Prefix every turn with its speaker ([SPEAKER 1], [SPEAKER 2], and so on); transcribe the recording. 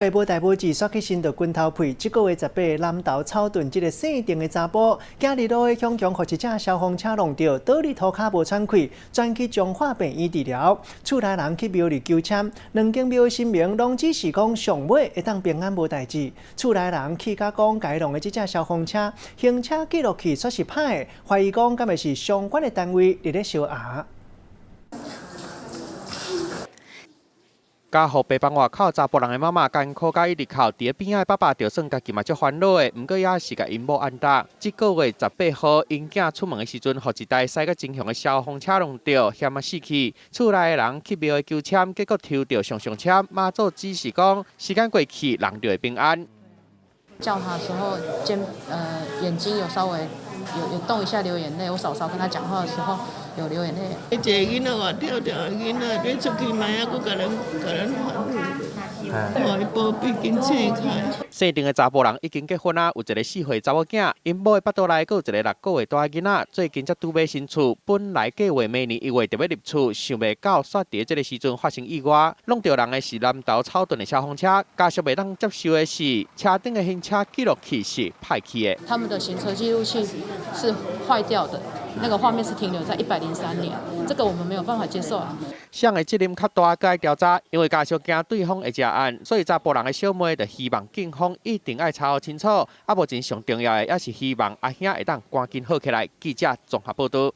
[SPEAKER 1] 下晡大埔市刷起新的拳头皮，这个月18日，南投草屯这个姓郑的查甫，今日路的强强和一架消防车弄到，倒伫涂骹无喘气，转去彰化病院治疗。厝内人去庙里求签，两间庙的神明拢只是讲上尾会当平安无代志。厝内人去甲讲，家弄的这架消防车行车记录器却是歹的，怀疑讲敢会是相关的单位伫咧烧鸭。
[SPEAKER 2] 家户北房外口查甫人的妈妈艰苦甲伊入口，伫咧边仔爸爸就算家己嘛足烦恼的，毋过也是甲因某安踏。这个月18号，因囝出门的时阵，互一台驶个真凶的消防车弄到，险啊死去。厝内的人去庙求签，结果抽到上签，妈祖只是讲时间过去，人就会平安。
[SPEAKER 3] 叫他的时候，眼睛有稍微有动一下流眼泪。我嫂嫂跟他讲话的时候有流眼泪。
[SPEAKER 4] 一个囡仔话跳跳，囡仔你出去买啊，佫甲人话伊保庇紧切开。
[SPEAKER 2] 姓郑的查甫人已经结婚啊，有一个4岁查某囝，因某的腹肚内佫有一个6个月大囡仔，最近才拄买新厝，本来计划明年1月就要入厝，想袂到煞伫这个时阵发生意外，弄到人的是南投草屯的消防车，家属袂当接受的是车顶的行车记录器是歹去的。
[SPEAKER 3] 他们的行车记录器是坏掉的，那个画面是停留在103年，这个我们没有办法接受啊。
[SPEAKER 2] 谁的责任较大，该调查，因为家属惊对方会食案，所以查甫人的小妹就希望警方一定要查核清楚。啊，目前上重要的也是希望阿兄会当赶紧好起来。记者综合报道。